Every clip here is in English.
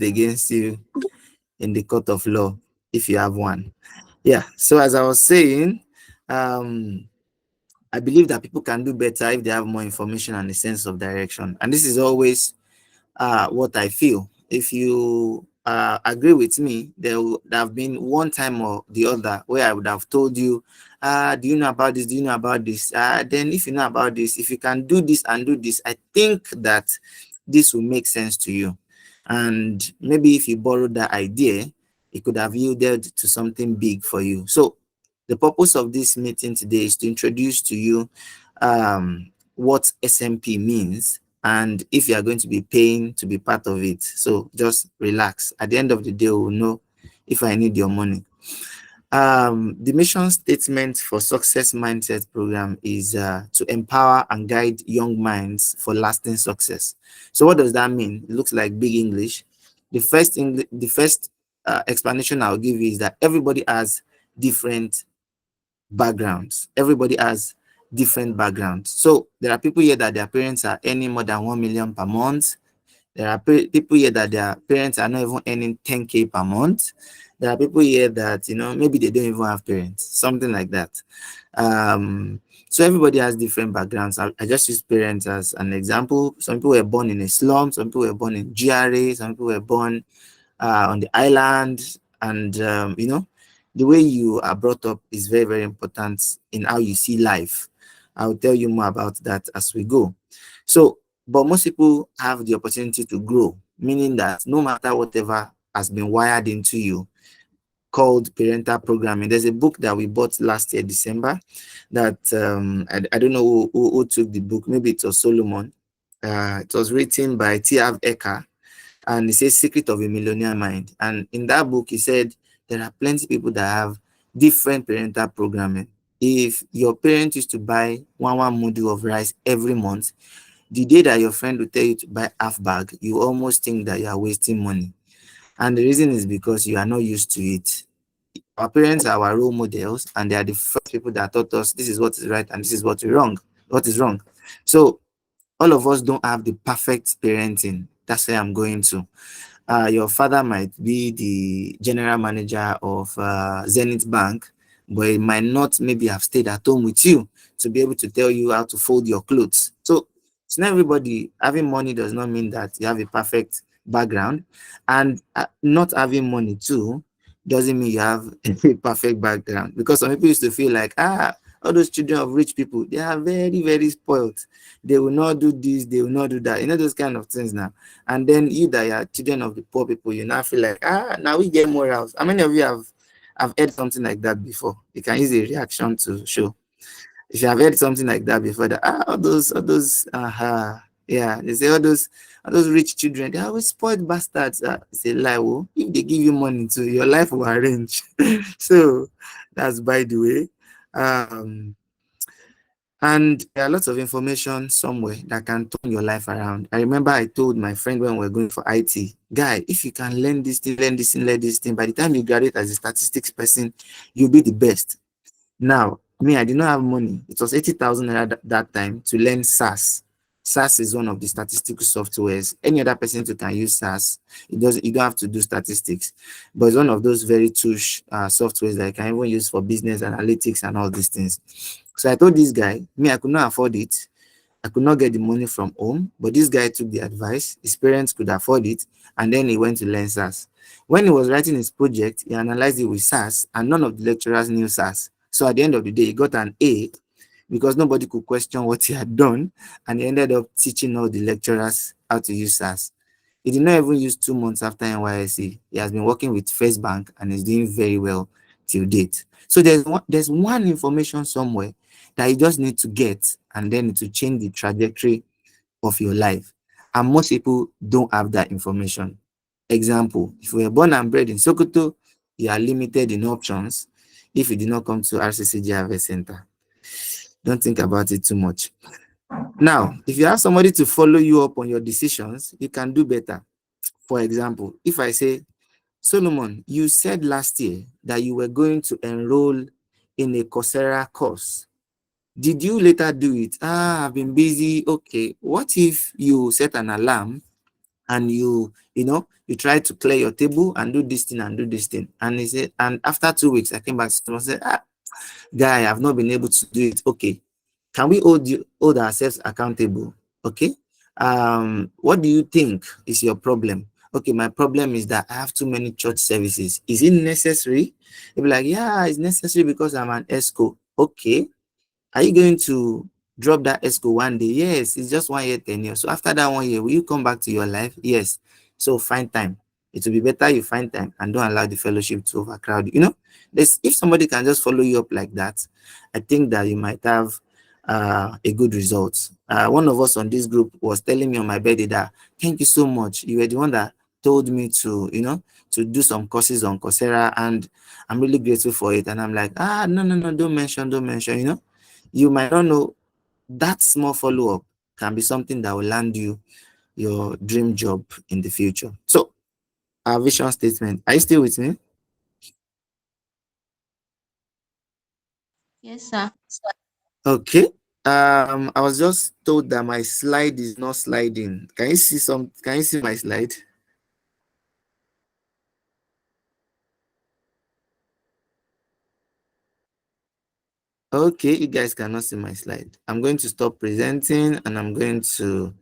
against you in the court of law if you have one. Yeah. So as I was saying, um, I believe that people can do better if they have more information and a sense of direction. And this is always what I feel. If you agree with me, there have been one time or the other where I would have told you, do you know about this? Do you know about this? Then if you know about this, if you can do this and do this, I think that this will make sense to you. And maybe if you borrow that idea, it could have yielded to something big for you. So the purpose of this meeting today is to introduce to you what SMP means, and if you are going to be paying to be part of it. So just relax. At the end of the day, we'll know if I need your money. The mission statement for Success Mindset program is to empower and guide young minds for lasting success. So what does that mean? It looks like big English. The first explanation I'll give you is that everybody has different backgrounds. Everybody has different backgrounds. So there are people here that their parents are earning more than 1 million per month. There are people here that their parents are not even earning 10K per month. There are people here that, maybe they don't even have parents, something like that. So everybody has different backgrounds. I just use parents as an example. Some people were born in a slum, some people were born in GRA, some people were born on the island, and the way you are brought up is very, very important in how you see life. I'll tell you more about that as we go. So, but most people have the opportunity to grow, meaning that no matter whatever has been wired into you, called parental programming. There's a book that we bought last year, December, that I don't know who took the book. Maybe it was Solomon. It was written by T.R. Ecker, and it says Secret of a Millionaire Mind. And in that book, he said there are plenty of people that have different parental programming. If your parents used to buy one module of rice every month, the day that your friend will tell you to buy half bag, you almost think that you are wasting money. And the reason is because you are not used to it. Our parents are our role models, and they are the first people that taught us this is what is right and this is what is wrong. What is wrong? So all of us don't have the perfect parenting. That's where I'm going to. Your father might be the general manager of Zenith Bank, but he might not maybe have stayed at home with you to be able to tell you how to fold your clothes. So it's not everybody. Having money does not mean that you have a perfect background, and not having money too doesn't mean you have a perfect background, because some people used to feel like, all those children of rich people, they are very, very spoiled. They will not do this, they will not do that. Those kind of things now. And then you that are children of the poor people, you now feel like, now we get morals. How many of you have heard something like that before? You can use a reaction to show. If you have heard something like that before, that all those, yeah, they say all those rich children, they are always spoiled bastards. It's a lie. Oh. If they give you money to, your life will arrange. So that's by the way. And there are lots of information somewhere that can turn your life around. I remember I told my friend when we were going for IT, guy, if you can learn this thing, learn this thing, learn this thing, by the time you graduate as a statistics person, you'll be the best. Now, me, I did not have money. It was 80,000 at that time to learn SAS. SAS is one of the statistical softwares. Any other person who can use SAS. You don't have to do statistics. But it's one of those very touch softwares that you can even use for business analytics and all these things. So I told this guy, me, I could not afford it. I could not get the money from home, but this guy took the advice. His parents could afford it, and then he went to learn SAS. When he was writing his project, he analyzed it with SAS, and none of the lecturers knew SAS. So at the end of the day, he got an A because nobody could question what he had done, and he ended up teaching all the lecturers how to use SAS. He did not even use 2 months after NYSC. He has been working with First Bank and is doing very well till date. So there's one information somewhere that you just need to get, and then it will change the trajectory of your life. And most people don't have that information. Example, if you were born and bred in Sokoto, you are limited in options if you did not come to RCCG Harvest Center. Don't think about it too much. Now, if you have somebody to follow you up on your decisions, you can do better. For example, if I say, Solomon, you said last year that you were going to enroll in a Coursera course. Did you later do it? I've been busy. Okay. What if you set an alarm and you try to clear your table and do this thing and do this thing. And he said, and after 2 weeks, I came back to someone and said, guy, I've not been able to do it. Okay, can we hold ourselves accountable? Okay. What do you think is your problem? Okay, my problem is that I have too many church services. Is it necessary? You'll be like, yeah, it's necessary because I'm an ESCO. Okay, are you going to drop that ESCO one day? Yes, it's just 1 year tenure. So after that 1 year, will you come back to your life? Yes. So find time. It will be better you find time and don't allow the fellowship to overcrowd you. If somebody can just follow you up like that, I think that you might have a good result. One of us on this group was telling me on my birthday that, thank you so much. You were the one that told me to do some courses on Coursera, and I'm really grateful for it. And I'm like, no, no, no, don't mention. You might not know that small follow-up can be something that will land you your dream job in the future. So, our vision statement. Are you still with me? Yes, sir. Okay. I was just told that my slide is not sliding. Can you see my slide? Okay, you guys cannot see my slide. I'm going to stop presenting and I'm going to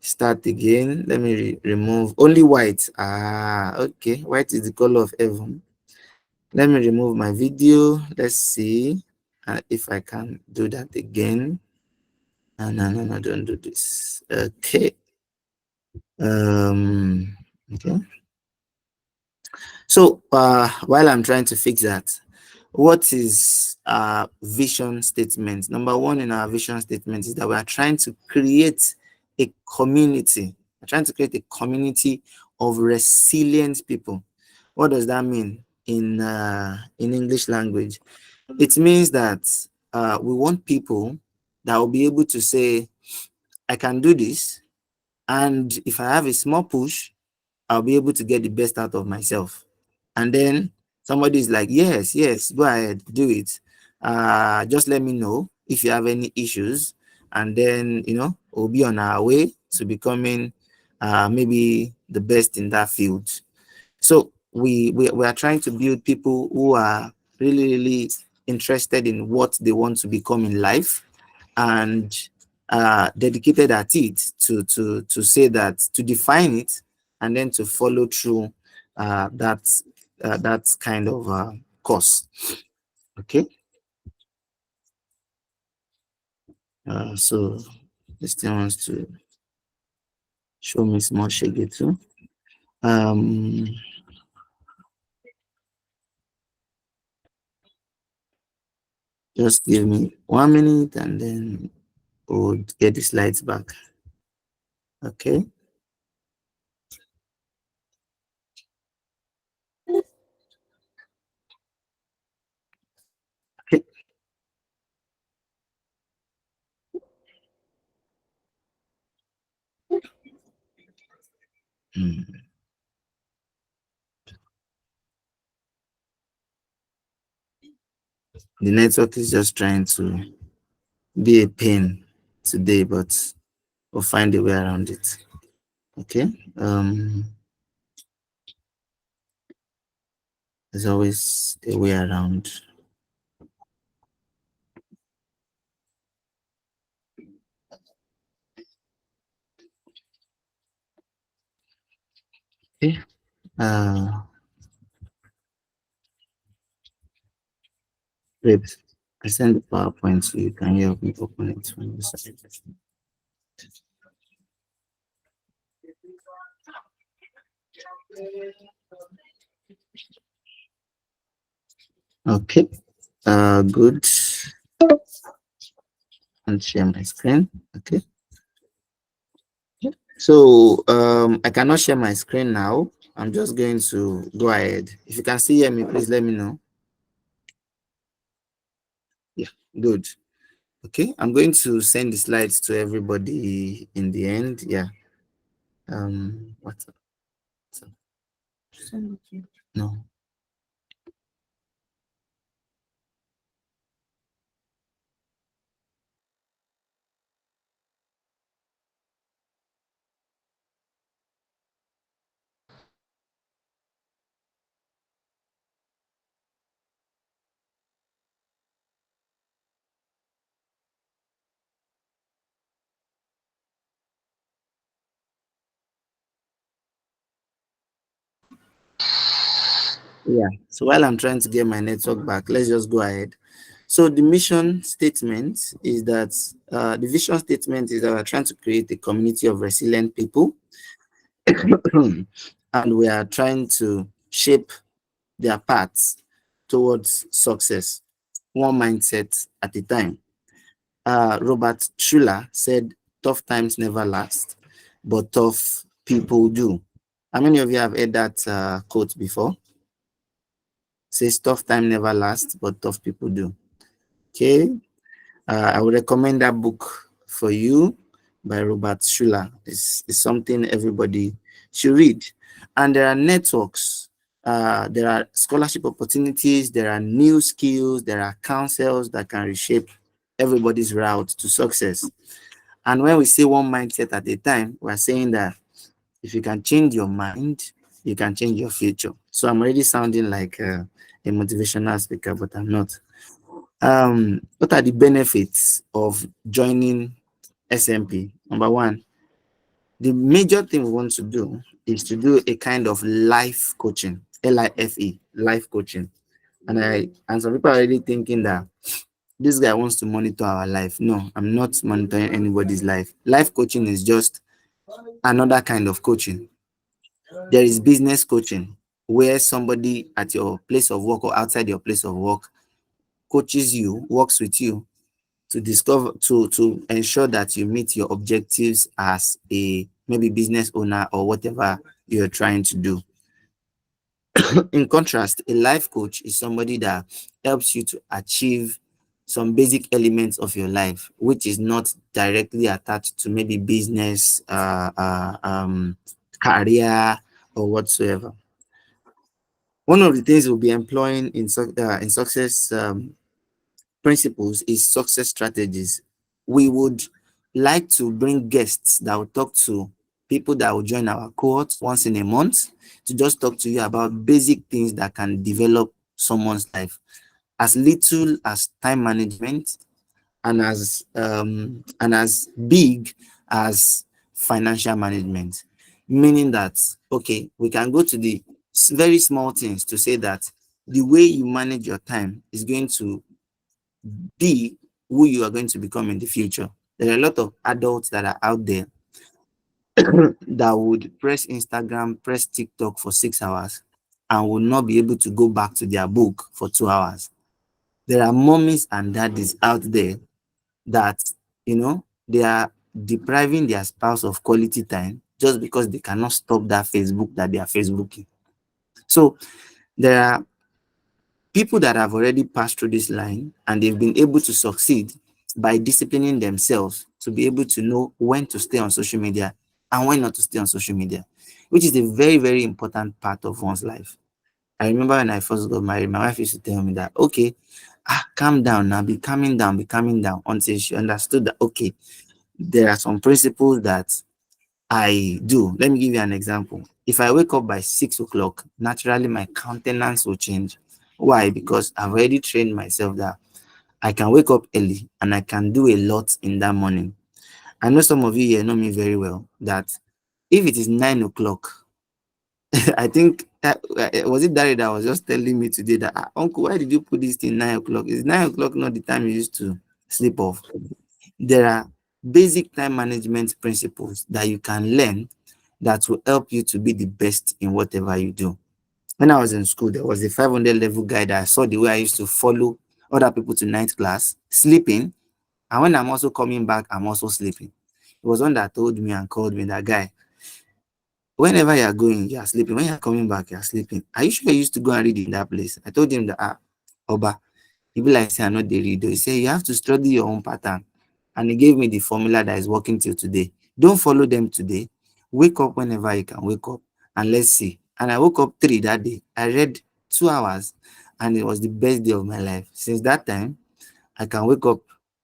start again. Let me remove only white. Okay. White is the color of heaven. Let me remove my video. Let's see if I can do that again. No, no, no, don't do this. Okay. Okay. So while I'm trying to fix that, what is our vision statement? Number one in our vision statement is that we are trying to create a community. We're trying to create a community of resilient people. What does that mean in English language? It means that we want people that will be able to say, I can do this, and if I have a small push, I'll be able to get the best out of myself. And then somebody is like, yes, yes, go ahead, do it. Just let me know if you have any issues. And then, we'll be on our way to becoming maybe the best in that field. So we are trying to build people who are really, really interested in what they want to become in life, and dedicated at it to say that, to define it, and then to follow through that kind of course. Okay. So this thing wants to show me small shaggy too. Um, just give me 1 minute and then we'll get the slides back. Okay. Okay. Hmm. The network is just trying to be a pain today, but we'll find a way around it. Okay. There's always a way around. Okay. Uh, Wait. I send the PowerPoint so you can help me open it from the side. Okay. Good. And share my screen. Okay. So I cannot share my screen now. I'm just going to go ahead. If you can still hear me, please let me know. Yeah, good. Okay, I'm going to send the slides to everybody in the end. Yeah. What's up? Send it. No. Yeah. So while I'm trying to get my network back, let's just go ahead. So the mission statement is that the vision statement is that we're trying to create a community of resilient people, and we are trying to shape their paths towards success, one mindset at a time. Robert Schuller said, "Tough times never last, but tough people do." How many of you have heard that quote before? Says, "Tough time never lasts, but tough people do." Okay. I would recommend that book for you by Robert Schuller. It's something everybody should read. And there are networks, there are scholarship opportunities, there are new skills, there are counsels that can reshape everybody's route to success. And when we say one mindset at a time, we're saying that if you can change your mind, you can change your future. So I'm already sounding like a motivational speaker, but I'm not. What are the benefits of joining SMP? Number one, the major thing we want to do is to do a kind of life coaching, LIFE, life coaching. And some people are already thinking that this guy wants to monitor our life. No, I'm not monitoring anybody's life. Life coaching is just another kind of coaching. There is business coaching, where somebody at your place of work or outside your place of work coaches you, works with you to discover to ensure that you meet your objectives as a maybe business owner or whatever you're trying to do. In contrast, a life coach is somebody that helps you to achieve some basic elements of your life, which is not directly attached to maybe business, career, or whatsoever. One of the things we'll be employing in success principles is success strategies. We would like to bring guests that will talk to people that will join our cohort once in a month to just talk to you about basic things that can develop someone's life, as little as time management and as big as financial management. Meaning that, okay, we can go to the very small things to say that the way you manage your time is going to be who you are going to become in the future. There are a lot of adults that are out there that would press Instagram, press TikTok for 6 hours and will not be able to go back to their book for 2 hours. There are mommies and daddies out there that, they are depriving their spouse of quality time just because they cannot stop that Facebook that they are Facebooking. So there are people that have already passed through this line and they've been able to succeed by disciplining themselves to be able to know when to stay on social media and when not to stay on social media, which is a very, very important part of one's life. I remember when I first got married, my wife used to tell me that, okay, calm down now, be calming down, until she understood that, okay, there are some principles that I do. Let me give you an example. If I wake up by 6 o'clock, naturally my countenance will change. Why? Because I've already trained myself that I can wake up early and I can do a lot in that morning. I know some of you here know me very well that if it is 9 o'clock, I think that was it Daddy that was just telling me today that Uncle, why did you put this thing 9 o'clock? Is 9 o'clock not the time you used to sleep off? There are basic time management principles that you can learn that will help you to be the best in whatever you do. When I was in school, there was a 500 level guy that I saw the way I used to follow other people to night class, sleeping. And when I'm also coming back, I'm also sleeping. It was one that told me and called me that guy, whenever you're going, you're sleeping. When you're coming back, you're sleeping. Are you sure you used to go and read in that place? I told him that, Oba, he be like, say, I know the reader. He said, you have to study your own pattern. And he gave me the formula that is working till today. Don't follow them today. Wake up whenever you can wake up and let's see. And I woke up 3 that day. I read 2 hours and it was the best day of my life. Since that time, I can wake up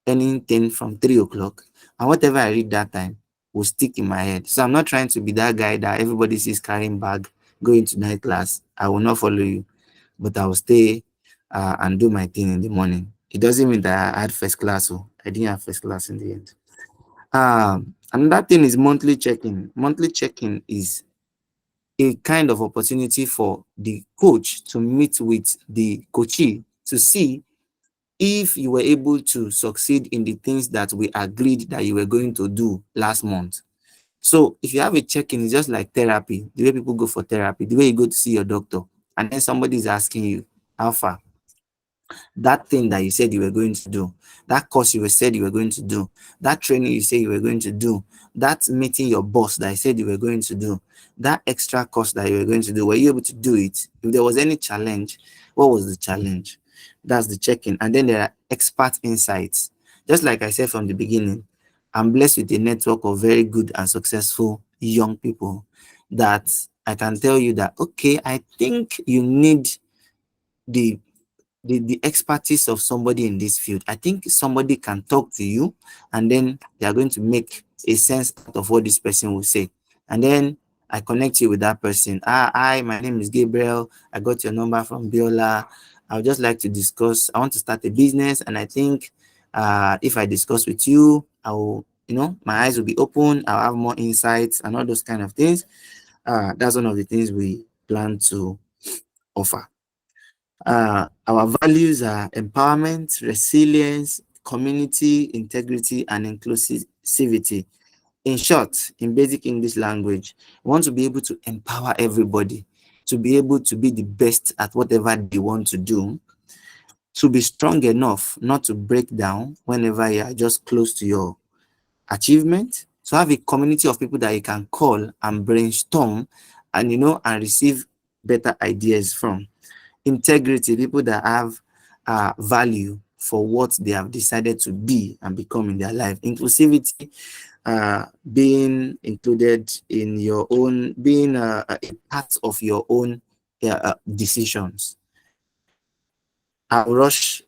anything from 3 o'clock and whatever I read that time will stick in my head. So I'm not trying to be that guy that everybody sees carrying bag, going to night class. I will not follow you, but I will stay and do my thing in the morning. It doesn't mean that I had first class. So I didn't have first class in the end. Another thing is monthly check-in. Monthly check-in is a kind of opportunity for the coach to meet with the coachee to see if you were able to succeed in the things that we agreed that you were going to do last month. So if you have a check-in, it's just like therapy, the way people go for therapy, the way you go to see your doctor, and then somebody is asking you, how far? That thing that you said you were going to do, that course you were said you were going to do, that training you said you were going to do, that meeting your boss that I said you were going to do, that extra course that you were going to do, were you able to do it? If there was any challenge, what was the challenge? That's the check-in. And then there are expert insights. Just like I said from the beginning, I'm blessed with a network of very good and successful young people that I can tell you that, okay, I think you need the the expertise of somebody in this field. I think somebody can talk to you and then they are going to make a sense out of what this person will say. And then I connect you with that person. Hi, my name is Gabriel. I got your number from Biola. I would just like to discuss. I want to start a business, and I think if I discuss with you, I will, my eyes will be open. I'll have more insights and all those kind of things. That's one of the things we plan to offer. Our values are empowerment, resilience, community, integrity, and inclusivity. In short, in basic English language, we want to be able to empower everybody to be able to be the best at whatever they want to do, to be strong enough not to break down whenever you are just close to your achievement, to have a community of people that you can call and brainstorm and, and receive better ideas from. Integrity, people that have value for what they have decided to be and become in their life. Inclusivity, being included in your own, being a part of your own decisions. I'll rush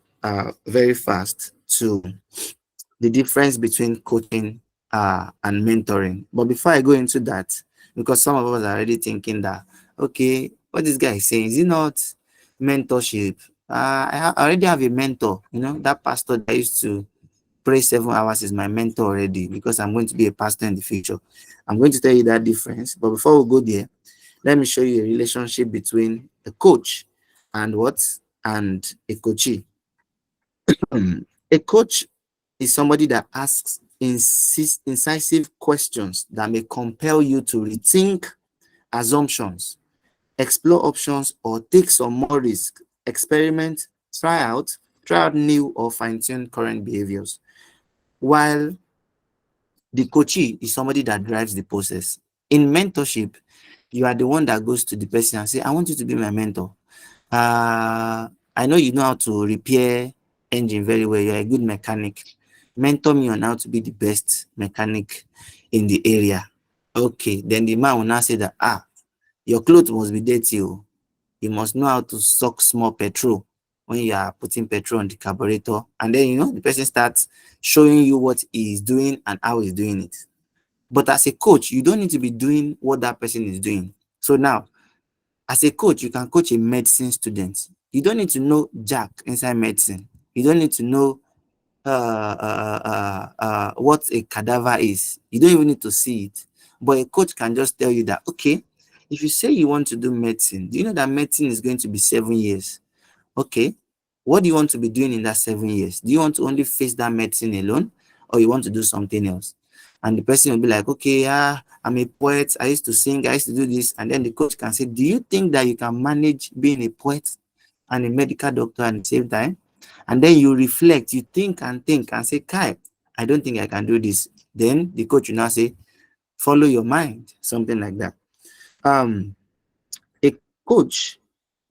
very fast to the difference between coaching and mentoring. But before I go into that, because some of us are already thinking that, okay, what this guy is saying, is it not mentorship? I already have a mentor, that pastor that used to pray 7 hours is my mentor already because I'm going to be a pastor in the future. I'm going to tell you that difference. But before we go there, let me show you a relationship between a coach and what? And a coachee. A coach is somebody that asks incisive questions that may compel you to rethink assumptions, explore options, or take some more risk, experiment, try out new or fine-tune current behaviors. While the coachee is somebody that drives the process. In mentorship, you are the one that goes to the person and say, I want you to be my mentor. I know you know how to repair engine very well. You're a good mechanic. Mentor me on how to be the best mechanic in the area. Okay, then the man will now say that, your clothes must be dirty. You must know how to suck small petrol when you are putting petrol on the carburetor. And then, the person starts showing you what he is doing and how he's doing it. But as a coach, you don't need to be doing what that person is doing. So now, as a coach, you can coach a medicine student. You don't need to know jack inside medicine. You don't need to know what a cadaver is. You don't even need to see it. But a coach can just tell you that, okay, if you say you want to do medicine, do you know that medicine is going to be 7 years? Okay, what do you want to be doing in that 7 years? Do you want to only face that medicine alone, or you want to do something else? And the person will be like, okay, I'm a poet. I used to sing. I used to do this. And then the coach can say, do you think that you can manage being a poet and a medical doctor at the same time? And then you reflect, you think and say, Kai, I don't think I can do this. Then the coach will now say, follow your mind, something like that. A coach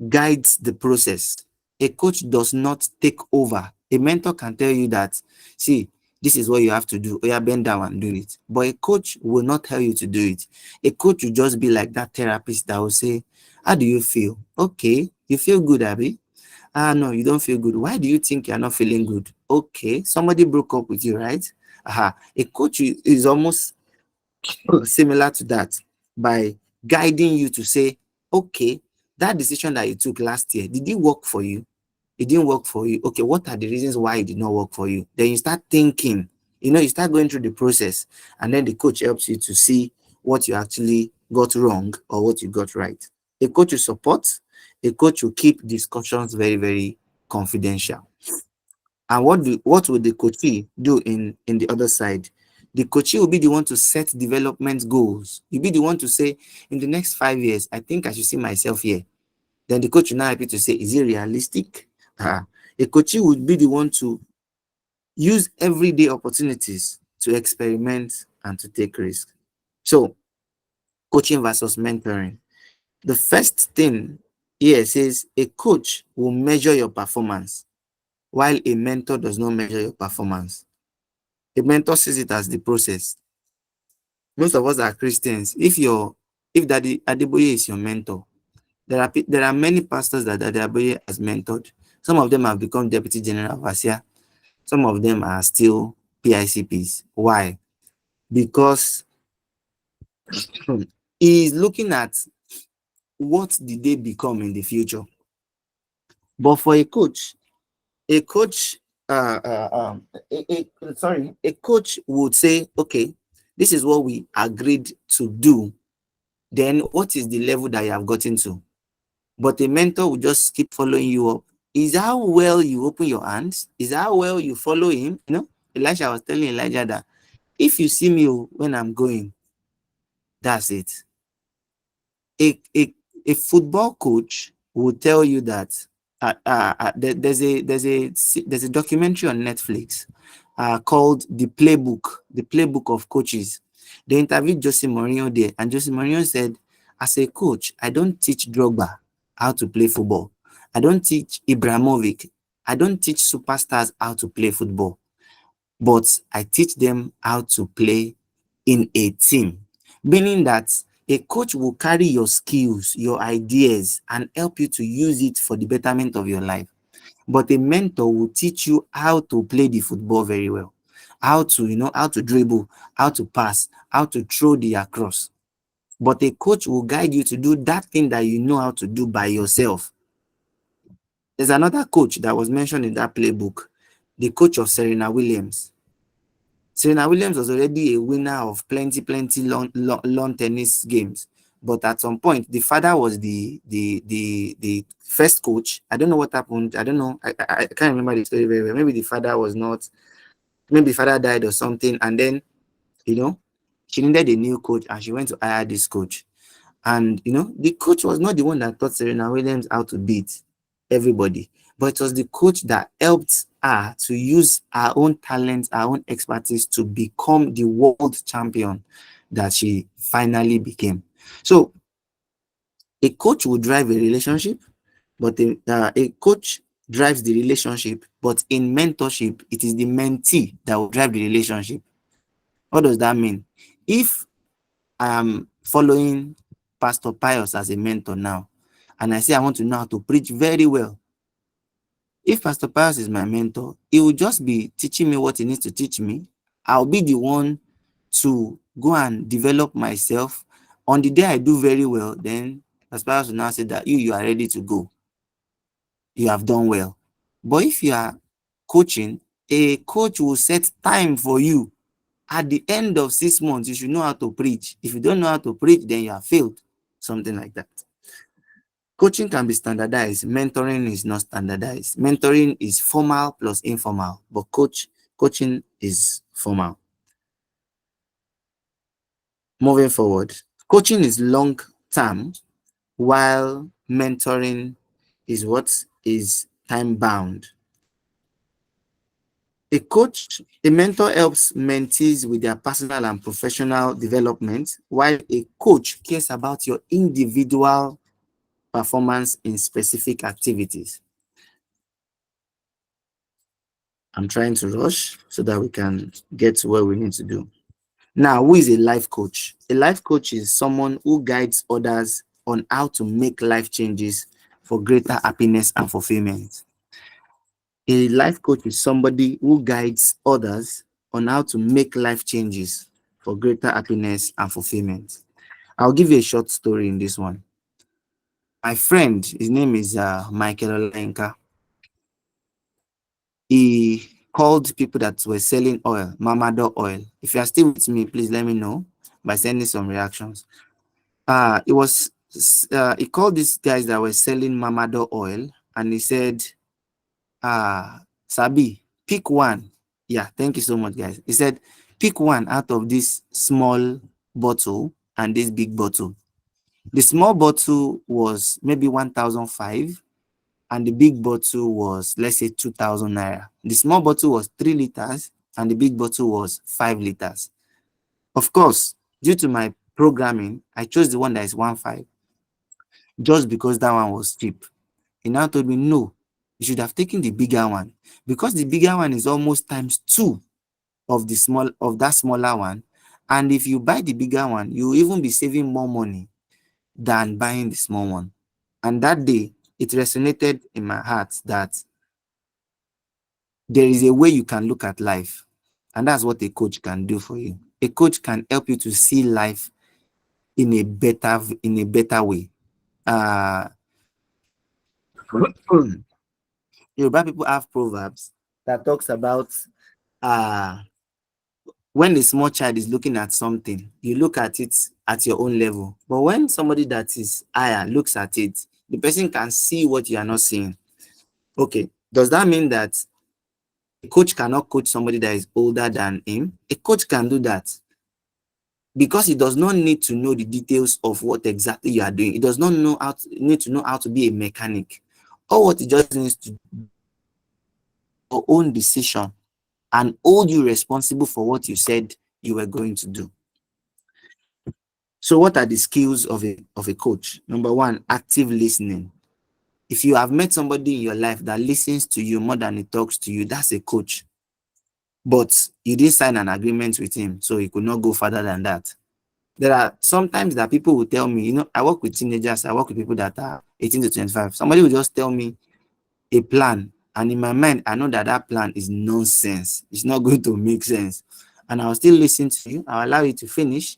guides the process. A coach does not take over. A mentor can tell you that, see, this is what you have to do. Oh, yeah, bend down and do it. But a coach will not tell you to do it. A coach will just be like that therapist that will say, how do you feel? Okay, you feel good, Abby? No, you don't feel good. Why do you think you're not feeling good? Okay, somebody broke up with you, right? A coach is almost similar to that by guiding you to say, okay, that decision that you took last year, did it work for you? It didn't work for you. Okay, what are the reasons why it did not work for you? Then you start thinking, you start going through the process, and then the coach helps you to see what you actually got wrong or what you got right. A coach will support, a coach will keep discussions very, very confidential. And what would the coachee do in the other side? The coachee will be the one to set development goals. You'll be the one to say, in the next 5 years, I think I should see myself here. Then the coach will now happy to say, is it realistic? A coachee would be the one to use everyday opportunities to experiment and to take risks. So, coaching versus mentoring. The first thing here says a coach will measure your performance, while a mentor does not measure your performance. A mentor sees it as the process. Most of us are Christians. If Daddy Adeboye is your mentor, there are many pastors that Daddy Adeboye has mentored. Some of them have become deputy general overseer. Some of them are still PICPs. Why? Because he is looking at what did they become in the future. But for a coach, a coach would say, okay, this is what we agreed to do. Then what is the level that you have gotten to? But a mentor will just keep following you up. Is how well you open your hands? Is how well you follow him? Elisha was telling Elijah that if you see me when I'm going, that's it. A, a, a football coach will tell you that there's a documentary on Netflix called the playbook of coaches. They interviewed Jose Mourinho there, and Jose Mourinho said, as a coach, I don't teach Drogba how to play football. I don't teach Ibrahimovic. I don't teach superstars how to play football, but I teach them how to play in a team. Meaning that a coach will carry your skills, your ideas, and help you to use it for the betterment of your life. But a mentor will teach you how to play the football very well, how to dribble, how to pass, how to throw the across. But a coach will guide you to do that thing that you know how to do by yourself. There's another coach that was mentioned in that playbook, the coach of Serena Williams. Serena Williams was already a winner of plenty lawn tennis games. But at some point, the father was the first coach. I don't know what happened. I don't know. I can't remember the story very well. Maybe the father was not, maybe the father died or something. And then, she needed a new coach and she went to hire this coach. And, the coach was not the one that taught Serena Williams how to beat everybody, but it was the coach that helped her to use her own talent, her own expertise to become the world champion that she finally became. So a coach will drive a relationship, but a coach drives the relationship, but in mentorship, it is the mentee that will drive the relationship. What does that mean? If I am following Pastor Pius as a mentor now, and I say I want to know how to preach very well, if Pastor Pius is my mentor, he will just be teaching me what he needs to teach me. I'll be the one to go and develop myself. On the day I do very well, then Pastor Pius will now say that you are ready to go. You have done well. But if you are coaching, a coach will set time for you. At the end of 6 months, you should know how to preach. If you don't know how to preach, then you have failed. Something like that. Coaching can be standardized. Mentoring is not standardized. Mentoring is formal plus informal, but coaching is formal. Moving forward, coaching is long term, while mentoring is what is time bound. A mentor helps mentees with their personal and professional development, while a coach cares about your individual performance in specific activities. I'm trying to rush so that we can get to where we need to do. Now, who is a life coach? A life coach is someone who guides others on how to make life changes for greater happiness and fulfillment. A life coach is somebody who guides others on how to make life changes for greater happiness and fulfillment. I'll give you a short story in this one. My friend, his name is Michael Olenka. He called people that were selling oil, Mamado oil. If you are still with me, please let me know by sending some reactions. It was he called these guys that were selling Mamado oil, and he said, Sabi, pick one. Yeah, thank you so much, guys. He said, pick one out of this small bottle and this big bottle. The small bottle was maybe 1,005, and the big bottle was, let's say, 2,000 naira. The small bottle was 3 liters and the big bottle was 5 liters. Of course, due to my programming, I chose the one that is 1.5 just because that one was cheap. He now told me, no, you should have taken the bigger one, because the bigger one is almost times two of that smaller one. And if you buy the bigger one, you will even be saving more money than buying the small one. And that day, it resonated in my heart that there is a way you can look at life. And that's what a coach can do for you. A coach can help you to see life in a better way. Uh Yoruba people have proverbs that talks about uh when the small child is looking at something, you look at it at your own level. But when somebody that is higher looks at it, the person can see what you are not seeing. Okay, does that mean that a coach cannot coach somebody that is older than him? A coach can do that, because he does not need to know the details of what exactly you are doing. He does not need to know how to be a mechanic. All what he just needs to do is your own decision and hold you responsible for what you said you were going to do. So what are the skills of a coach? Number one, active listening. If you have met somebody in your life that listens to you more than he talks to you, that's a coach. But you didn't sign an agreement with him, so he could not go further than that. There are sometimes that people will tell me, I work with teenagers, I work with people that are 18 to 25. Somebody will just tell me a plan, and in my mind, I know that that plan is nonsense. It's not going to make sense. And I'll still listen to you. I'll allow you to finish.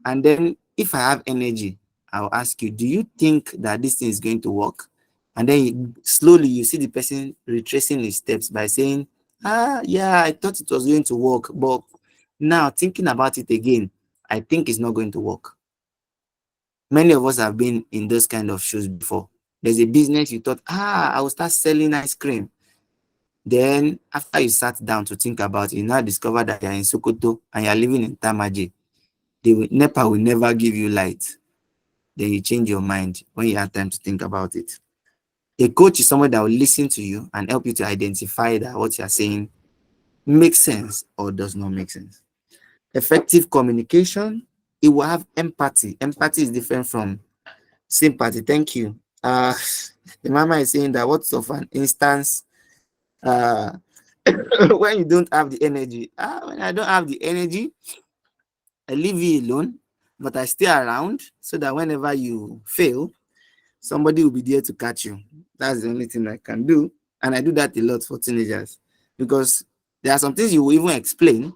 And then if I have energy, I'll ask you, do you think that this thing is going to work? And then slowly you see the person retracing his steps by saying, yeah, I thought it was going to work, but now thinking about it again, I think it's not going to work. Many of us have been in those kind of shoes before. There's a business you thought, I will start selling ice cream. Then after you sat down to think about it, you now discover that you're in Sokoto and you're living in Tamaje. NEPA will never give you light. Then you change your mind when you have time to think about it. A coach is someone that will listen to you and help you to identify that what you're saying makes sense or does not make sense. Effective communication, it will have empathy. Empathy is different from sympathy. Thank you. The mama is saying that what's of an instance uh when you don't have the energy. When I don't have the energy, I leave you alone, but I stay around so that whenever you fail, somebody will be there to catch you. That's the only thing I can do. And I do that a lot for teenagers, because there are some things you will even explain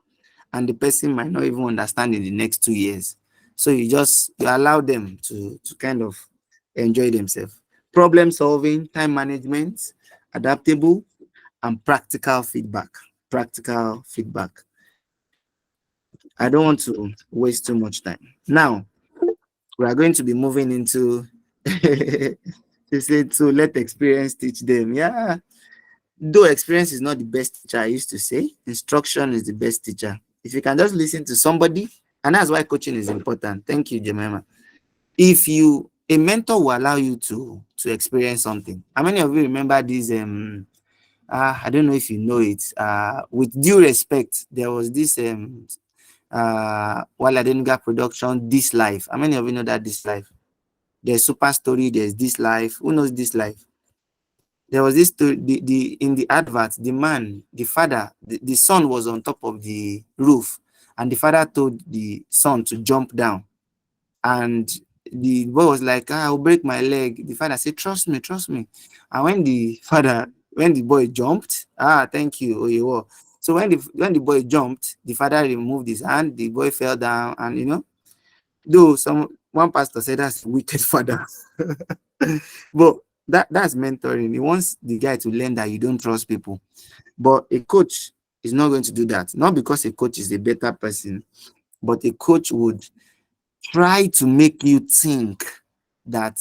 and the person might not even understand in the next 2 years. So you allow them to kind of enjoy themselves. Problem solving, time management, adaptable, and practical feedback. Practical feedback. I don't want to waste too much time. Now, we are going to be moving into they said, so let experience teach them. Yeah, though experience is not the best teacher, I used to say, instruction is the best teacher. If you can just listen to somebody, and that's why coaching is important. Thank you, Jemima. If a mentor will allow you to experience something. How many of you remember this? I don't know if you know it. With due respect, there was this while I didn't get production, This Life. How many of you know that This Life? There's Super Story, there's This Life. Who knows This Life? There was this story, in the advert, the father, the son was on top of the roof, and the father told the son to jump down. And the boy was like, I'll break my leg. The father said, trust me, trust me. And when the boy jumped, thank you, Oyewo. So when the boy jumped, the father removed his hand, the boy fell down, and though one pastor said that's a wicked father. But that's mentoring. He wants the guy to learn that you don't trust people. But a coach is not going to do that. Not because a coach is a better person, but a coach would try to make you think that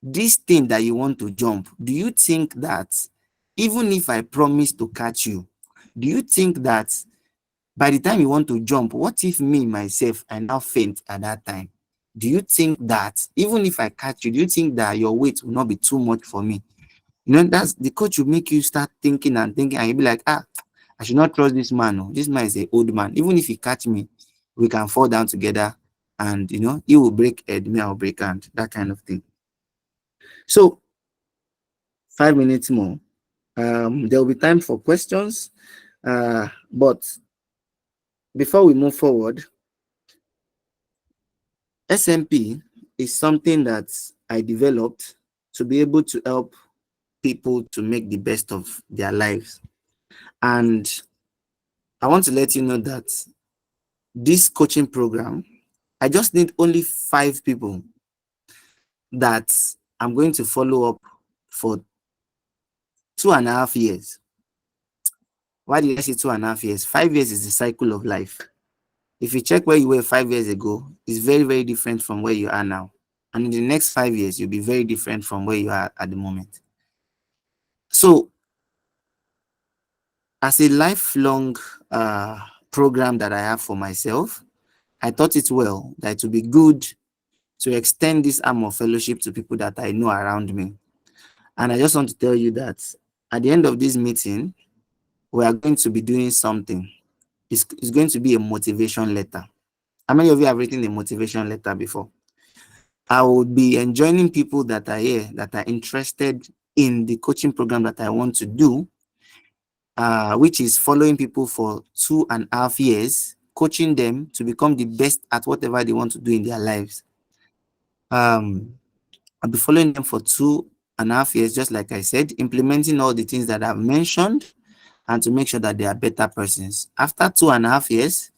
this thing that you want to jump, do you think that even if I promise to catch you, do you think that by the time you want to jump, what if me myself I now faint at that time? Do you think that even if I catch you, do you think that your weight will not be too much for me? You know, that's the coach will make you start thinking and thinking, and you'll be like, I should not trust this man. Oh. This man is an old man. Even if he catch me, we can fall down together, and he will break head, me I'll break hand, that kind of thing. So 5 minutes more. There will be time for questions. But before we move forward, SMP is something that I developed to be able to help people to make the best of their lives. And I want to let you know that this coaching program, I just need only 5 people that I'm going to follow up for 2.5 years. Why did I say 2.5 years? 5 years is the cycle of life. If you check where you were 5 years ago, it's very, very different from where you are now. And in the next 5 years, you'll be very different from where you are at the moment. So, as a lifelong program that I have for myself, I thought it well that it would be good to extend this arm of fellowship to people that I know around me. And I just want to tell you that at the end of this meeting, we are going to be doing something. It's going to be a motivation letter. How many of you have written a motivation letter before? I would be enjoining people that are here, that are interested in the coaching program that I want to do, which is following people for 2.5 years, coaching them to become the best at whatever they want to do in their lives. I'll be following them for 2.5 years, just like I said, implementing all the things that I've mentioned, and to make sure that they are better persons. After 2.5 years,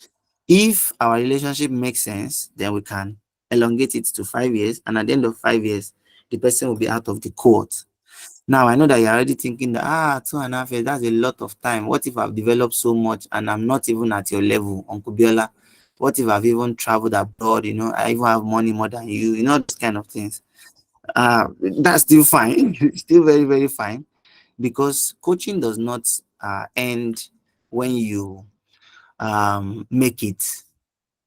if our relationship makes sense, then we can elongate it to 5 years, and at the end of 5 years, the person will be out of the court. Now, I know that you're already thinking that 2.5 years, that's a lot of time. What if I've developed so much and I'm not even at your level, Uncle Biola? What if I've even traveled abroad? I even have money more than you, those kind of things. That's still fine. Still very, very fine, because coaching does not end when you make it.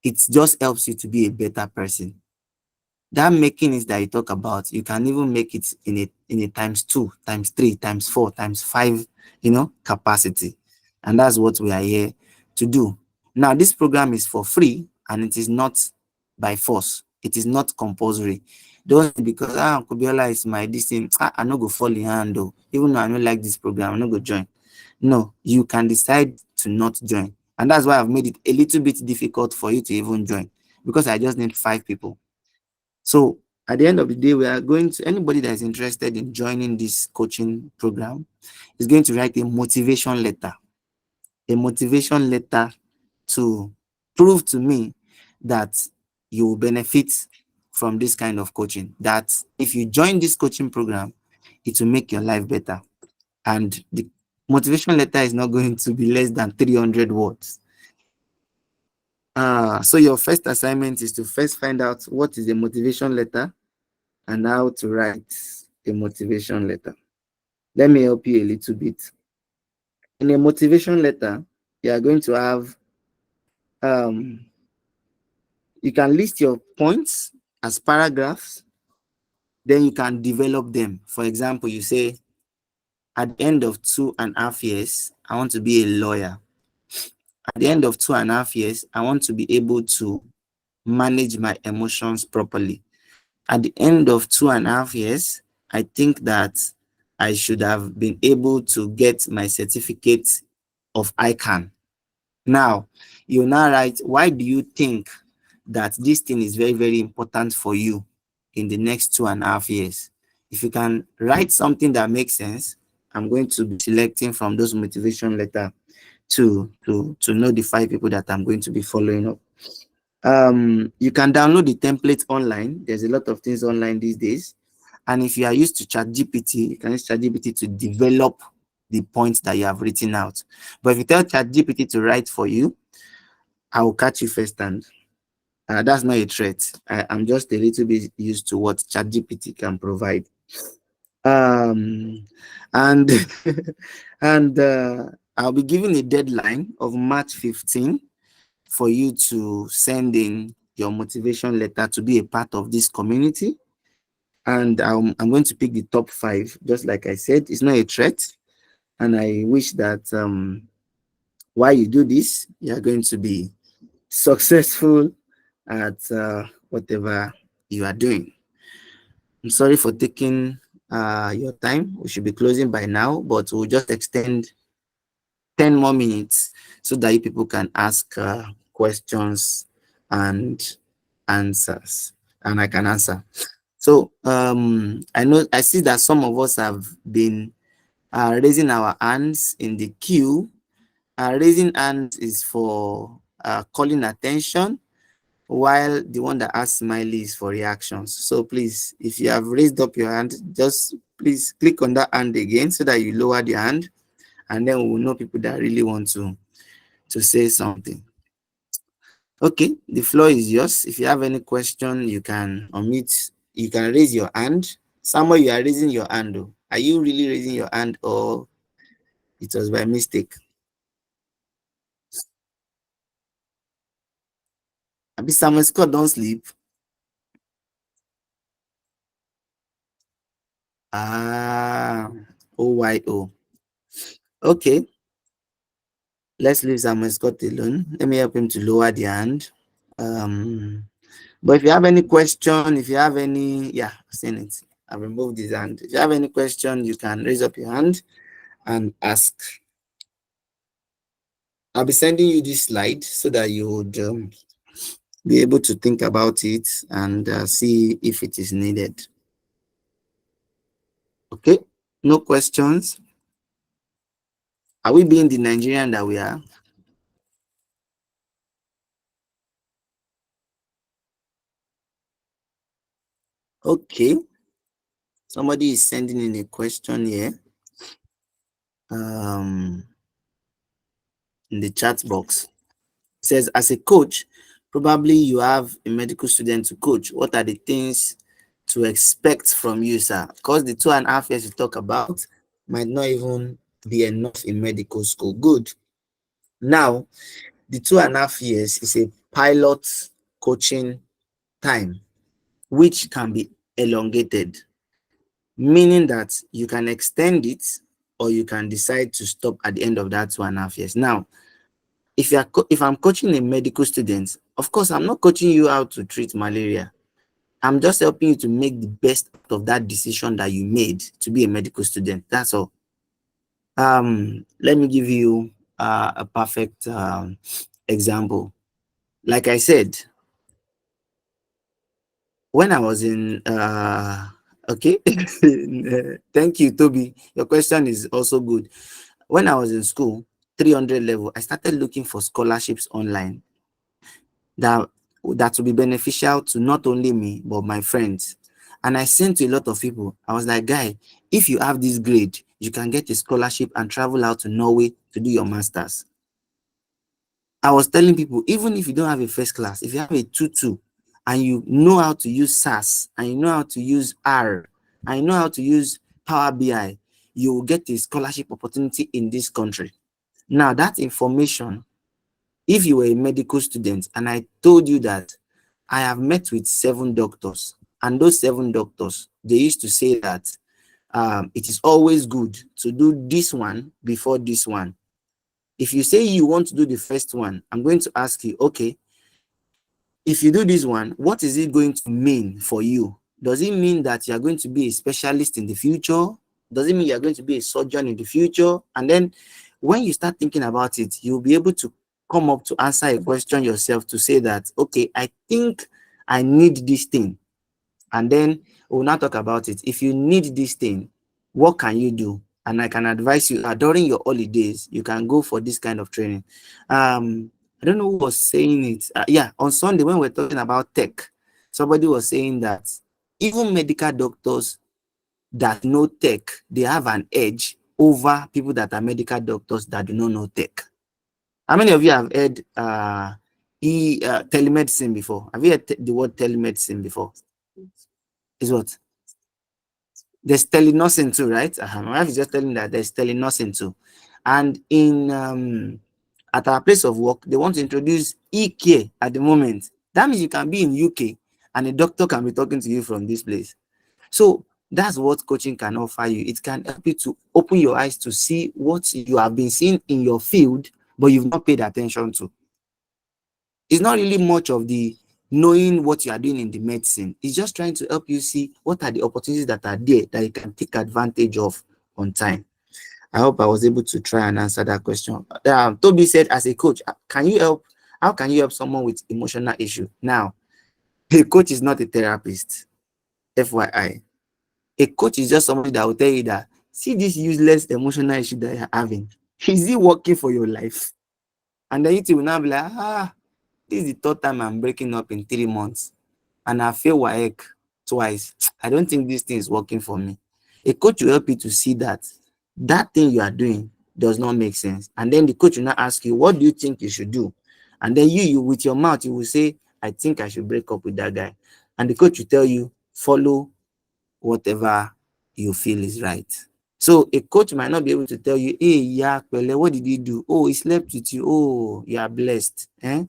It just helps you to be a better person. That making it that you talk about, you can even make it in a times 2, times 3, times 4, times 5, capacity. And that's what we are here to do. Now, this program is for free, and it is not by force. It is not compulsory. Don't, because Kubiola is my this thing, I'm not go fall in hand though. Even though I don't like this program, I'm not go join. No, you can decide to not join. And that's why I've made it a little bit difficult for you to even join, because I just need 5 people. So at the end of the day, we are going to, anybody that is interested in joining this coaching program is going to write a motivation letter. A motivation letter to prove to me that you will benefit from this kind of coaching. That if you join this coaching program, it will make your life better. And the motivation letter is not going to be less than 300 words. So your first assignment is to first find out what is a motivation letter and how to write a motivation letter. Let me help you a little bit. In a motivation letter, you are going to have, you can list your points as paragraphs, then you can develop them. For example, you say, at the end of 2.5 years, I want to be a lawyer. At the end of 2.5 years, I want to be able to manage my emotions properly. At the end of 2.5 years, I think that I should have been able to get my certificate of ICANN. Now, you now write, why do you think that this thing is very, very important for you in the next 2.5 years? If you can write something that makes sense, I'm going to be selecting from those motivation letter to notify people that I'm going to be following up. You can download the template online. There's a lot of things online these days. And if you are used to ChatGPT, you can use ChatGPT to develop the points that you have written out. But if you tell ChatGPT to write for you, I will catch you first hand. That's not a threat. I'm just a little bit used to what ChatGPT can provide. Um, and and I'll be giving a deadline of March 15 for you to send in your motivation letter to be a part of this community. And I'm going to pick the top 5. Just like I said, it's not a threat. And I wish that while you do this, you're going to be successful at whatever you are doing. I'm sorry for taking your time. We should be closing by now, but we'll just extend 10 more minutes so that you people can ask questions and answers, and I can answer. So I see that some of us have been raising our hands in the queue. Raising hands is for calling attention, while the one that has smiley is for reactions. So please, if you have raised up your hand, just please click on that hand again so that you lower the hand, and then we will know people that really want to say something. Okay, the floor is yours. If you have any question, you can unmute, you can raise your hand. Somewhere you are raising your hand. Though. Are you really raising your hand, or it was by mistake? Abi Samuel Scott don't sleep. Ah, OYO. Okay, let's leave Samuel Scott alone. Let me help him to lower the hand. Um, but if you have any question, if you have any, yeah, I've seen it. I've removed his hand. If you have any question, you can raise up your hand and ask. I'll be sending you this slide so that you would be able to think about it and see if it is needed. Okay, no questions. Are we being the Nigerian that we are? Okay, somebody is sending in a question here in the chat box. It says, as a coach, probably you have a medical student to coach. What are the things to expect from you, sir? Because the 2.5 years you talk about might not even be enough in medical school. Good. Now, the 2.5 years is a pilot coaching time, which can be elongated, meaning that you can extend it or you can decide to stop at the end of that 2.5 years. Now, if I'm coaching a medical student, of course, I'm not coaching you how to treat malaria. I'm just helping you to make the best out of that decision that you made to be a medical student. That's all. Let me give you a perfect example. Like I said, when I was in okay, thank you, Toby. Your question is also good. When I was in school, 300 level, I started looking for scholarships online that will be beneficial to not only me but my friends. And I sent to a lot of people. I was like, guy, if you have this grade, you can get a scholarship and travel out to Norway to do your masters. I was telling people, even if you don't have a first class, if you have a 2-2 and you know how to use SAS and you know how to use R and you know how to use Power BI, you will get a scholarship opportunity in this country. Now, that information, if you were a medical student and I told you that I have met with 7 doctors, and those 7 doctors, they used to say that it is always good to do this one before this one. If you say you want to do the first one, I'm going to ask you, okay, if you do this one, what is it going to mean for you? Does it mean that you are going to be a specialist in the future? Does it mean you are going to be a surgeon in the future? And then when you start thinking about it, you'll be able to come up to answer a question yourself to say that, okay, I think I need this thing. And then we'll now talk about it. If you need this thing, what can you do? And I can advise you during your holidays, you can go for this kind of training. I don't know who was saying it. Yeah, on Sunday when we're talking about tech, somebody was saying that even medical doctors that know tech, they have an edge over people that are medical doctors that do not know tech. How many of you have heard Telemedicine before. Have you heard the word telemedicine before? Is what? There's telenursing too, right? My wife is just telling me that there's telenursing too. And in at our place of work, they want to introduce e-care at the moment. That means you can be in UK and a doctor can be talking to you from this place. So that's what coaching can offer you. It can help you to open your eyes to see what you have been seeing in your field, but you've not paid attention to. It's not really much of the knowing what you are doing in the medicine. It's just trying to help you see what are the opportunities that are there that you can take advantage of on time. I hope I was able to try and answer that question. Toby said, as a coach, can you help? How can you help someone with emotional issue? Now, a coach is not a therapist. FYI. A coach is just somebody that will tell you that, see this useless emotional issue that you're having. Is it working for your life? And then you will now be like, this is the third time I'm breaking up in 3 months. And I failed WAEC twice. I don't think this thing is working for me. A coach will help you to see that that thing you are doing does not make sense. And then the coach will not ask you, what do you think you should do? And then you with your mouth, you will say, I think I should break up with that guy. And the coach will tell you, follow whatever you feel is right. So a coach might not be able to tell you, hey, yeah, what did he do? Oh, he slept with you. Oh, you are blessed. A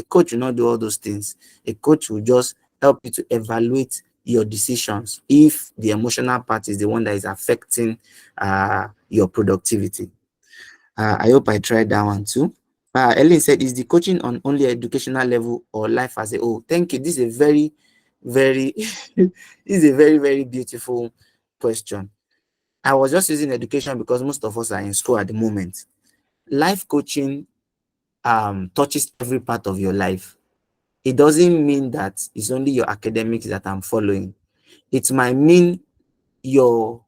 coach will not do all those things. A coach will just help you to evaluate your decisions if the emotional part is the one that is affecting your productivity. I hope I tried that one too. Ellen said, is the coaching on only educational level or life as a whole? Thank you. This is a very, very, this is a very, very beautiful question. I was just using education because most of us are in school at the moment. Life coaching touches every part of your life. It doesn't mean that it's only your academics that I'm following. It might mean your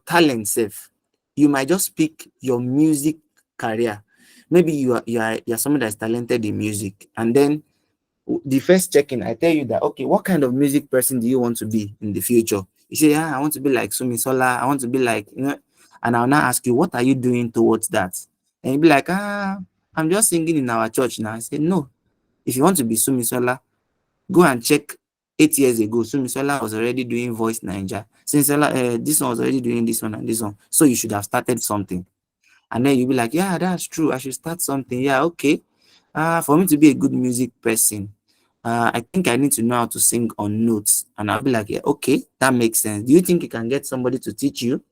talent self. You might just pick your music career. Maybe you're someone that's talented in music, and then the first check-in, I tell you that, okay, what kind of music person do you want to be in the future? You say, yeah, I want to be like Sumi Sola. I want to be like, and I'll now ask you, what are you doing towards that? And you'll be like, I'm just singing in our church now. I say, no. If you want to be Sumi Sola, go and check 8 years ago. Sumi Sola was already doing Voice Ninja. Since this one was already doing this one and this one. So you should have started something. And then you'll be like, yeah, that's true. I should start something. Yeah, okay. For me to be a good music person, I think I need to know how to sing on notes. And I'll be like, yeah, okay, that makes sense. Do you think you can get somebody to teach you?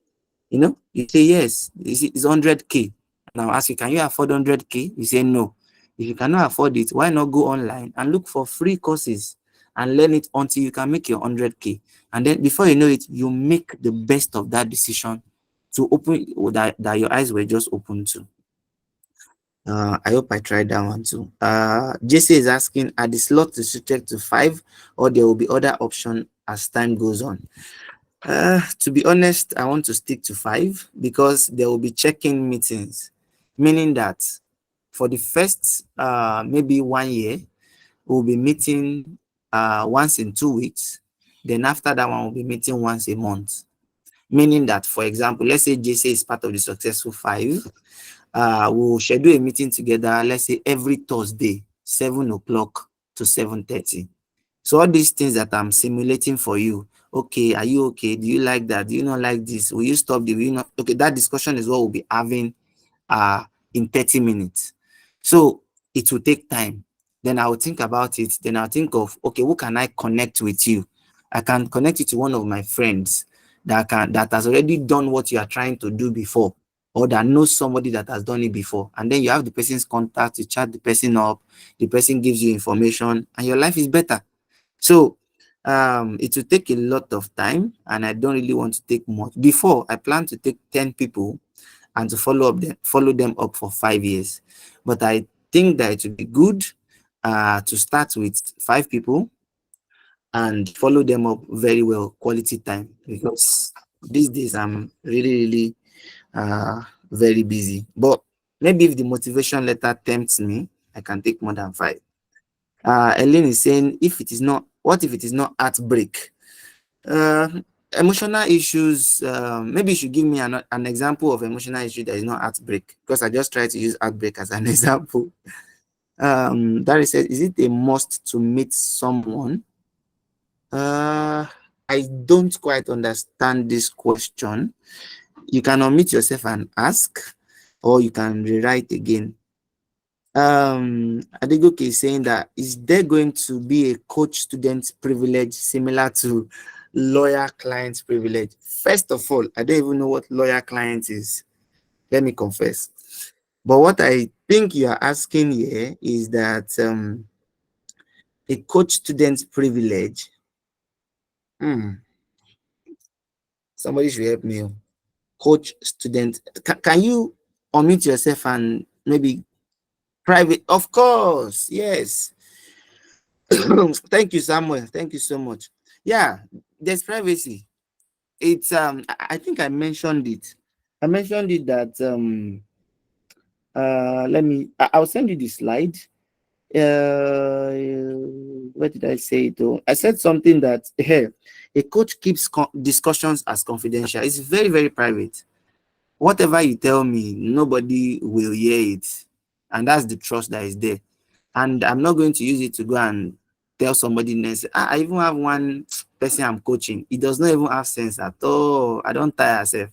You say yes, it's 100K. And I'll ask you, can you afford 100K? You say no. If you cannot afford it, why not go online and look for free courses and learn it until you can make your 100K? And then before you know it, you make the best of that decision to open that your eyes were just open to. I hope I tried that one too. JC is asking, are the slots restricted to 5 or there will be other options as time goes on? To be honest, I want to stick to 5 because there will be check-in meetings, meaning that for the first maybe 1 year, we'll be meeting once in 2 weeks. Then after that one, we'll be meeting once a month. Meaning that, for example, let's say JC is part of the successful 5. We'll schedule a meeting together, let's say every Thursday, 7 o'clock to 7:30. So all these things that I'm simulating for you, okay, are you okay? Do you like that? Do you not like this? Will you stop the, will you not? Okay, that discussion is what we'll be having in 30 minutes. So it will take time. Then I will think about it. Then I'll think of, okay, who can I connect with you? I can connect you to one of my friends that has already done what you are trying to do before, or that knows somebody that has done it before. And then you have the person's contact, you chat the person up, the person gives you information, and your life is better. So it will take a lot of time, and I don't really want to take much. Before, I plan to take 10 people and to follow them up for 5 years. But I think that it would be good to start with 5 people and follow them up very well, quality time, because these days I'm really, really very busy. But maybe if the motivation letter tempts me, I can take more than 5. Ellen is saying, what if it is not heartbreak? Emotional issues, maybe you should give me an example of emotional issue that is not heartbreak, because I just try to use heartbreak as an example. That is it a must to meet someone? Uh, I don't quite understand this question. You can unmute yourself and ask, or you can rewrite again. Adegoke is saying that is there going to be a coach student privilege similar to lawyer client privilege? First of all, I don't even know what lawyer client is. Let me confess. But what I think you are asking here is that a coach student privilege. Hmm, somebody should help me. Coach student. Can you unmute yourself and maybe private? Of course, yes. Thank you, Samuel. Thank you so much. Yeah, there's privacy. It's I think I mentioned it. I mentioned it that I'll send you the slide. Where did I say it? Oh, I said something that hey, a coach keeps discussions as confidential. It's very, very private. Whatever you tell me, nobody will hear it. And that's the trust that is there. And I'm not going to use it to go and tell somebody next. I even have one person I'm coaching. It does not even have sense at all. I don't tire myself.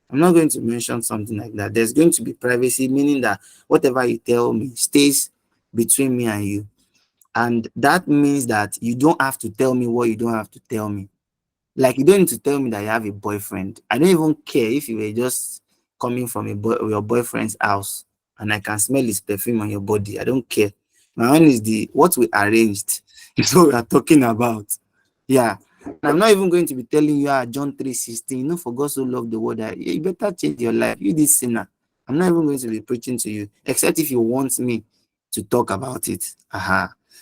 I'm not going to mention something like that. There's going to be privacy, meaning that whatever you tell me stays between me and you. And that means that you don't have to tell me what you don't have to tell me. Like, you don't need to tell me that you have a boyfriend. I don't even care if you were just coming from your boyfriend's house and I can smell his perfume on your body. I don't care. My own is the what we arranged is what we are talking about. Yeah. And I'm not even going to be telling you John 3:16, for God so loved the world that you better change your life. You this sinner. I'm not even going to be preaching to you, except if you want me to talk about it.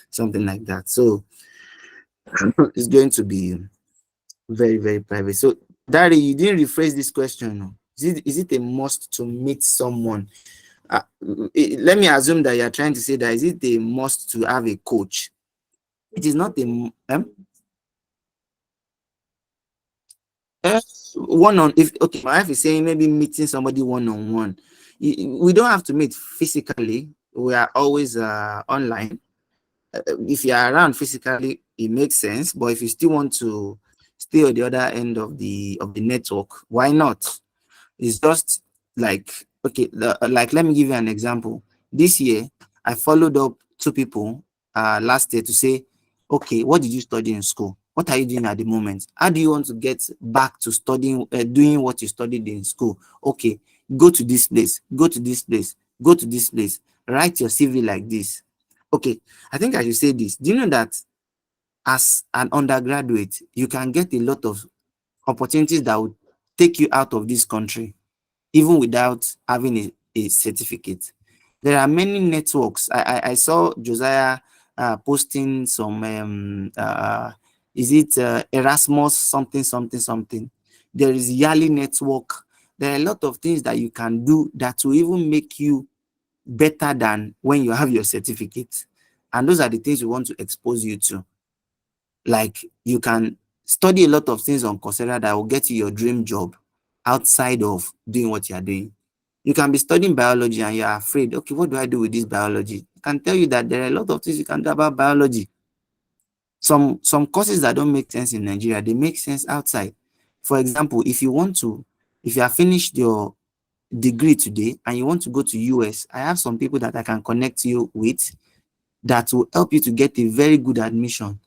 Something like that. So it's going to be very, very private. So, Dari, you didn't rephrase this question. No? Is it a must to meet someone? Let me assume that you're trying to say that is it a must to have a coach? It is not uh, one on. If okay, my wife is saying maybe meeting somebody one on one. We don't have to meet physically. We are always online. If you are around physically, it makes sense. But if you still want to stay on the other end of the network, why not? It's just like, okay, like let me give you an example. This year, I followed up two people last year to say, okay, what did you study in school? What are you doing at the moment? How do you want to get back to studying, doing what you studied in school? Okay, go to this place, go to this place, go to this place, write your CV like this. Okay, I think I should say this. Do you know that as an undergraduate, you can get a lot of opportunities that would take you out of this country even without having a certificate? There are many networks. I saw Josiah posting some is it Erasmus something something something. There is Yali network. There are a lot of things that you can do that will even make you better than when you have your certificate. And those are the things we want to expose you to. Like, you can study a lot of things on Coursera that will get you your dream job outside of doing what you are doing. You can be studying biology and you are afraid, okay, what do I do with this biology? I can tell you that there are a lot of things you can do about biology. Some courses that don't make sense in Nigeria, they make sense outside. For example, if you have finished your degree today and you want to go to US, I have some people that I can connect you with that will help you to get a very good admission,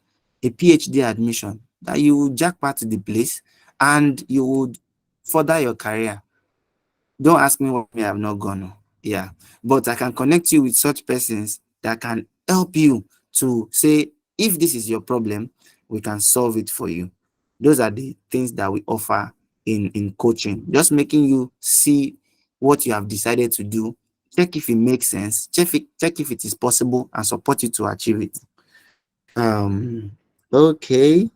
a PhD admission, that you will jackpot to the place and you would further your career. Don't ask me what I have not gone. Yeah, but I can connect you with such persons that can help you to say, if this is your problem, we can solve it for you. Those are the things that we offer in coaching, just making you see what you have decided to do, check if it makes sense, check if it is possible, and support you to achieve it. Okay.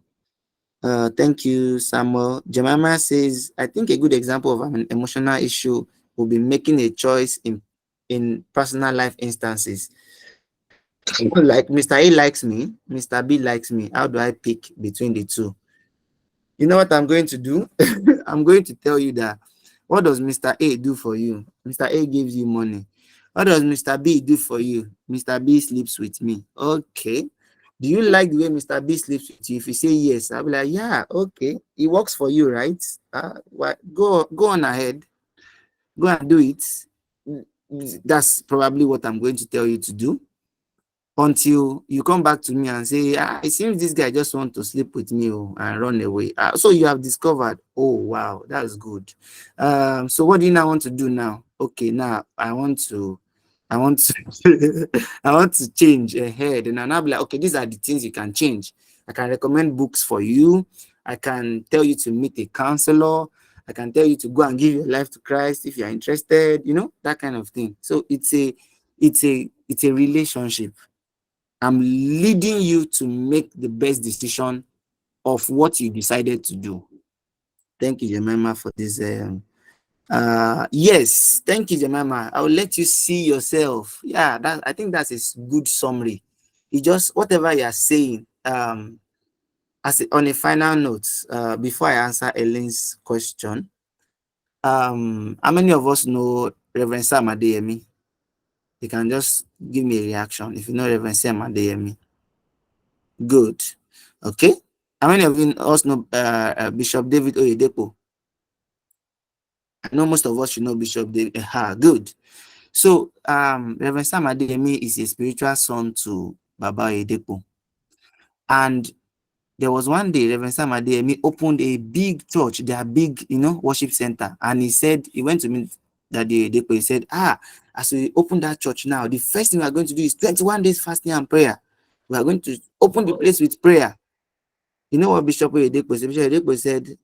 Thank you, Samuel. Jemima says, I think a good example of an emotional issue will be making a choice in personal life instances. Like, Mr. A likes me, Mr. B likes me. How do I pick between the two? You know what I'm going to do? I'm going to tell you that what does Mr. A do for you? Mr. A gives you money. What does Mr. B do for you? Mr. B sleeps with me. Okay. Do you like the way Mr. B sleeps with you? If you say yes, I'll be like, yeah, okay. It works for you, right? Go on ahead. Go and do it. That's probably what I'm going to tell you to do, until you come back to me and say, it seems this guy just want to sleep with me, and run away. So you have discovered, oh wow, that's good. So what do you now want to do now? Okay, now I want to I want to change ahead, and I'll be like, okay, these are the things you can change. I can recommend books for you. I can tell you to meet a counselor. I can tell you to go and give your life to Christ if you're interested, that kind of thing. So it's a relationship. I'm leading you to make the best decision of what you decided to do. Thank you, Jemima, for this. Yes, thank you, Jemima. I will let you see yourself. Yeah, I think that's a good summary. You just, whatever you are saying, on a final note, before I answer Ellen's question, how many of us know Reverend Sam Adeyemi? You can just give me a reaction if you know Reverend Sam Adeyemi. Good. Okay. How many of you also know Bishop David Oyedepo? I know most of us should know Bishop David. Good. So, Reverend Sam Adeyemi is a spiritual son to Baba Oyedepo. And there was one day Reverend Sam Adeyemi opened a big church, their big, worship center. And he said, he went to meet Daddy Oyedepo. He said, as we open that church now, the first thing we are going to do is 21 days fasting and prayer. We are going to open the place with prayer. You know what Bishop Oyedepo said? Bishop Oyedepo said,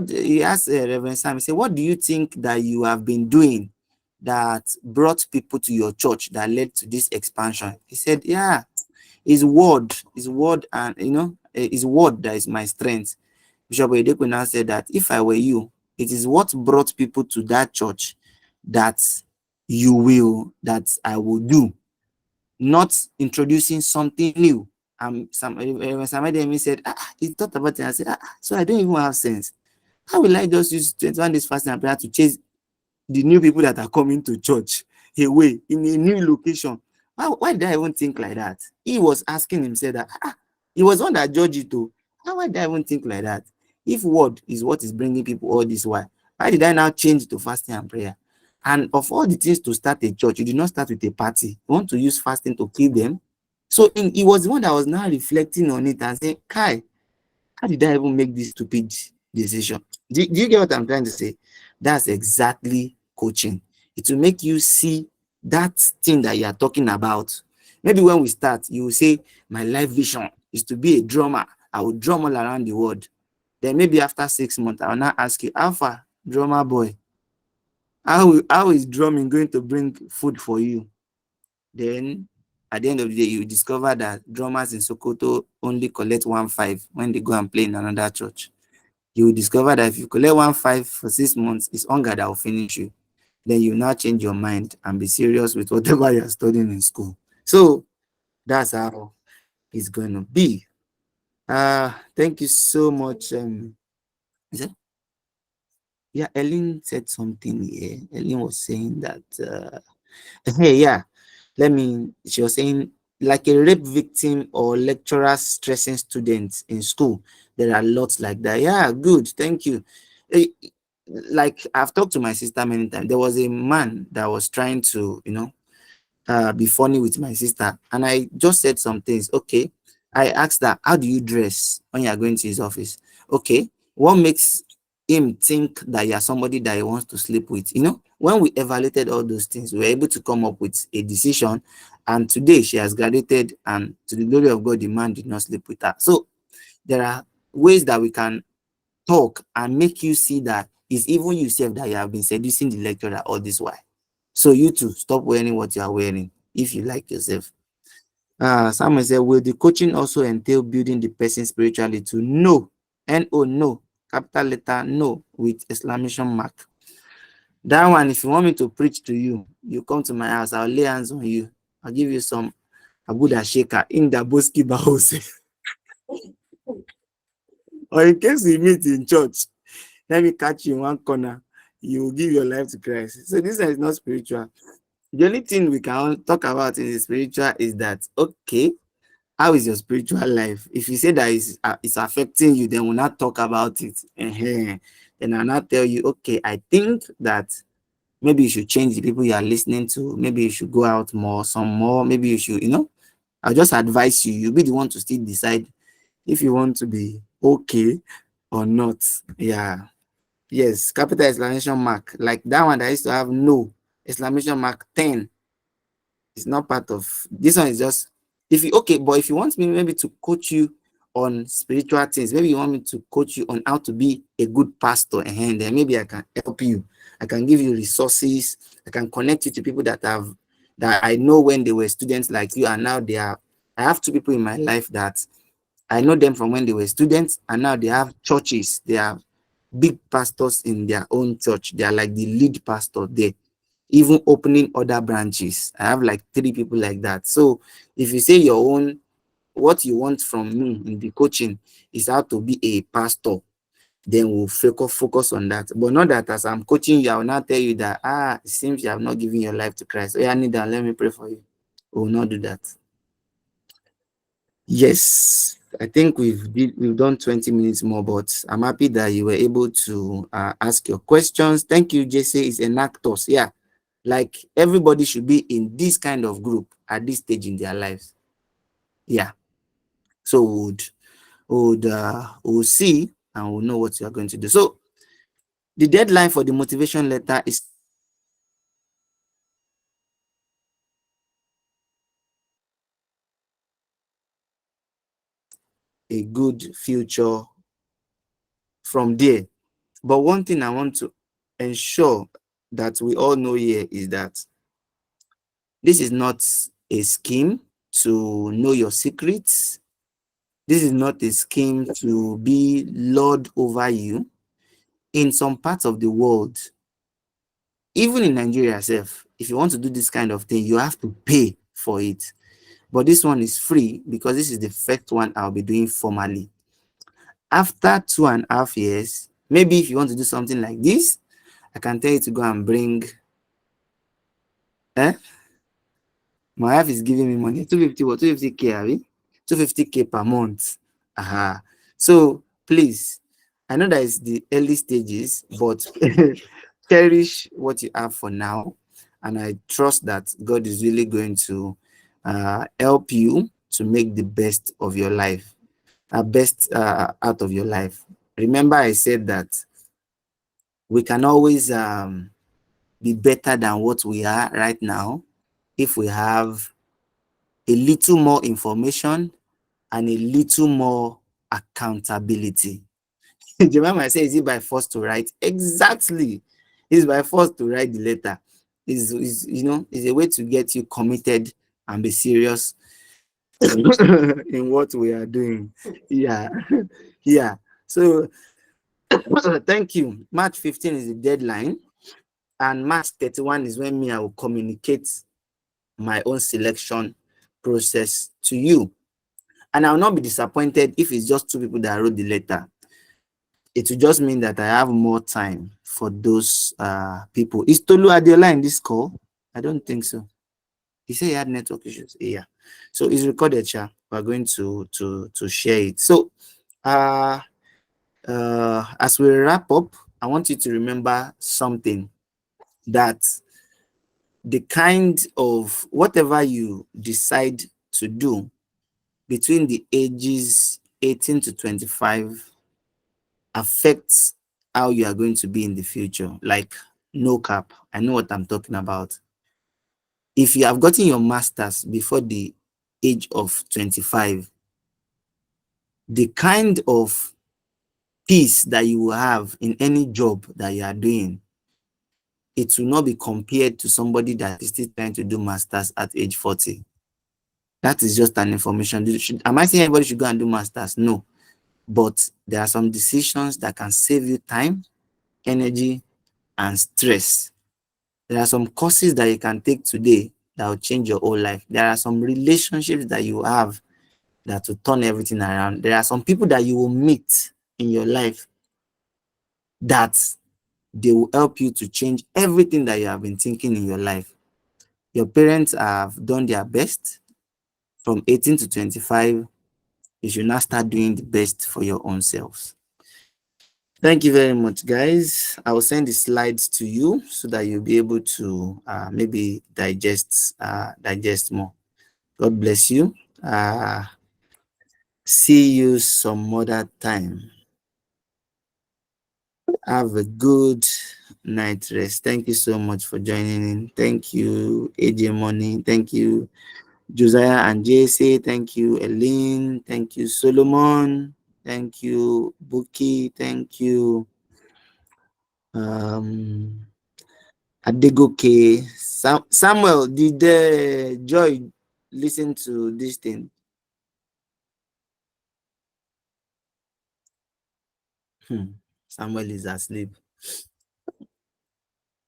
he asked Reverend Sam, he said, what do you think that you have been doing that brought people to your church that led to this expansion? He said, yeah, his word, and, his word that is my strength. Bishop Oyedepo now said that if I were you, it is what brought people to that church that I will do, not introducing something new. Somebody said, he thought about it and said, so I don't even have sense. How will I just use 21 days fasting and prayer to chase the new people that are coming to church away in a new location? Why did I even think like that? He was asking himself that, he was one that judged it too. Why did I even think like that? If word is what is bringing people all this while, why did I now change to fasting and prayer? And of all the things to start a church, you did not start with a party. You want to use fasting to kill them? So he was the one that was now reflecting on it and saying, Kai, how did I even make this stupid decision? Do you get what I'm trying to say? That's exactly coaching. It will make you see that thing that you are talking about. Maybe when we start, you will say, my life vision is to be a drummer. I will drum all around the world. Then maybe after 6 months, I will now ask you, Alpha, drummer boy, how is drumming going to bring food for you? Then at the end of the day, you discover that drummers in Sokoto only collect 1.5 when they go and play in another church. You will discover that if you collect 1.5 for 6 months, it's hunger that will finish you. Then you now change your mind and be serious with whatever you're studying in school. So that's how it's going to be. Thank you so much. Is it? Yeah, Ellen said something here. Ellen was saying that, hey, yeah, she was saying, like a rape victim or lecturer stressing students in school. There are lots like that. Yeah, good. Thank you. Eh, Like I've talked to my sister many times. There was a man that was trying to, be funny with my sister. And I just said some things. Okay. I asked her, how do you dress when you are going to his office? Okay. What makes him think that you are somebody that he wants to sleep with? When we evaluated all those things, we were able to come up with a decision. And today she has graduated, and to the glory of God, the man did not sleep with her. So there are ways that we can talk and make you see that it's even yourself that you have been seducing the lecturer all this while. So you too, stop wearing what you are wearing if you like yourself. Someone said, will the coaching also entail building the person spiritually to know? N-O, no. Capital letter no with exclamation mark. That one, if you want me to preach to you, you come to my house, I'll lay hands on you. I'll give you some Abuda Shaker in the Boski house. Or in case we meet in church, let me catch you in one corner. you will give your life to Christ. So this is not spiritual. The only thing we can talk about in the spiritual is that, okay, how is your spiritual life? If you say that it's affecting you, then we'll not talk about it. Then I'll not tell you, okay, I think that maybe you should change the people you are listening to. Maybe you should go out more, some more. Maybe you should, I'll just advise you. You'll be the one to still decide if you want to be okay or not. Yeah. Yes. Capital exclamation mark. Like that one that used to have no exclamation mark 10. It's not part of this one. Is just if you okay, but if you want me maybe to coach you on spiritual things, maybe you want me to coach you on how to be a good pastor, and then maybe I can help you. I can give you resources. I can connect you to people that I know when they were students like you, and now they are. I have two people in my life that I know them from when they were students, and now they have churches. They are big pastors in their own church. They are like the lead pastor there, even opening other branches. I have like three people like that. So if you say your own, what you want from me in the coaching is how to be a pastor, then we'll focus on that. But not that as I'm coaching you, I will not tell you that, it seems you have not given your life to Christ. Oh, yeah, I need that. Let me pray for you. We will not do that. Yes, I think we've done 20 minutes more, but I'm happy that you were able to ask your questions. Thank you, JC. It's an actors. Yeah, like everybody should be in this kind of group at this stage in their lives. Yeah. So we'll see and we'll know what you are going to do. So the deadline for the motivation letter is a good future from there. But one thing I want to ensure that we all know here is that this is not a scheme to know your secrets. This is not a scheme to be Lord over you. In some parts of the world, even in Nigeria itself, if you want to do this kind of thing, you have to pay for it. But this one is free because this is the first one I'll be doing formally. After 2.5 years, maybe if you want to do something like this, I can tell you to go and bring, my wife is giving me money, 250 what, 250K, Abby? 250K per month. So please, I know that it's the early stages, but cherish what you have for now. And I trust that God is really going to help you to make the best of your life, best out of your life. Remember, I said that we can always be better than what we are right now if we have a little more information and a little more accountability. Jemima says, is it by force to write? Exactly. It's by force to write the letter. Is a way to get you committed and be serious in what we are doing. Yeah. Yeah. So thank you. March 15 is the deadline. And March 31 is when I will communicate my own selection process to you. And I will not be disappointed if it's just two people that wrote the letter. It will just mean that I have more time for those people. Is Tolu Adeola in this call? I don't think so. He said he had network issues. Yeah. So it's recorded, Cha. We're going to share it. So as we wrap up, I want you to remember something, that the kind of whatever you decide to do between the ages 18 to 25 affects how you are going to be in the future. Like, no cap. I know what I'm talking about. If you have gotten your master's before the age of 25, the kind of peace that you will have in any job that you are doing, it will not be compared to somebody that is still trying to do masters at age 40. That is just an information. Am I saying everybody should go and do masters? No. But there are some decisions that can save you time, energy, and stress. There are some courses that you can take today that will change your whole life. There are some relationships that you have that will turn everything around. There are some people that you will meet in your life that They will help you to change everything that you have been thinking in your life. Your parents have done their best from 18 to 25. You should now start doing the best for your own selves. Thank you very much, guys. I will send the slides to you so that you'll be able to maybe digest more. God bless you. See you some other time. Have a good night rest. Thank you so much for joining in. Thank you, AJ Money. Thank you, Josiah and JC. Thank you, Eileen. Thank you, Solomon. Thank you, Buki. Thank you, um, Adegoke. Samuel, did Joy listen to this thing? Samuel is asleep.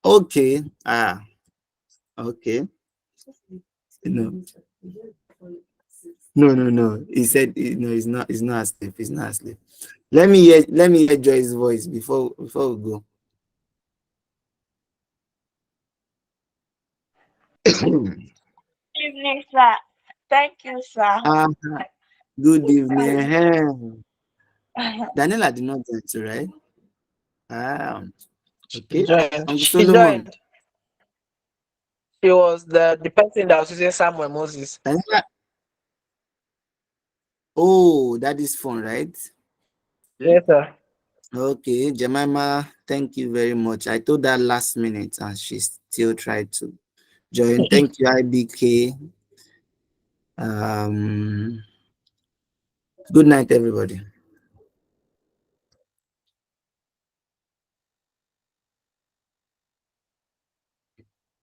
Okay. Okay. No. No. He said no, he's not asleep. He's not asleep. Let me hear Joy's voice before we go. Evening, sir. Thank you, sir. uh, Good evening. Daniela did not join too, right? Ah, She okay. joined. Uncle She Solomon. joined. She was the person that was using Samuel Moses. Daniela, oh, that is fun, right? Yes, sir. Okay, Jemima, thank you very much. I told her last minute and she still tried to join. Thank you, IBK. Good night, everybody.